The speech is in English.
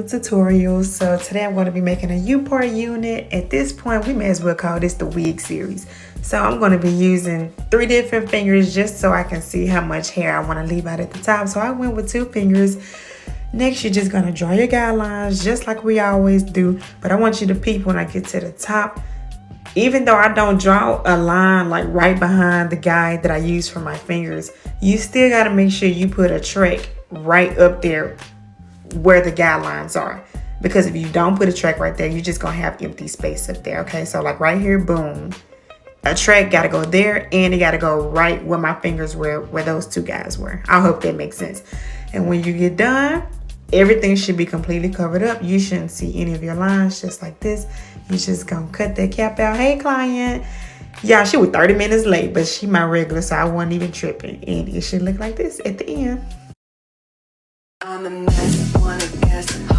another tutorial. So today I'm going to be making a U-part unit. At this point, we may as well call this the wig series. So I'm going to be using 3 different fingers just so I can see how much hair I want to leave out at the top. So I went with 2 fingers. Next, you're just going to draw your guidelines just like we always do. But I want you to peep when I get to the top. Even though I don't draw a line like right behind the guide that I use for my fingers, you still got to make sure you put a track right up there where the guidelines are. Because if you don't put a track right there, you're just going to have empty space up there. Okay, so like right here, boom. A track got to go there and it got to go right where my fingers were, where those 2 guys were. I hope that makes sense. And when you get done, everything should be completely covered up. You shouldn't see any of your lines, just like this. You just gonna cut that cap out. Hey, client. Yeah, she was 30 minutes late, but she my regular, so I wasn't even tripping. And it should look like this at the end. I'm a mess, wanna guess.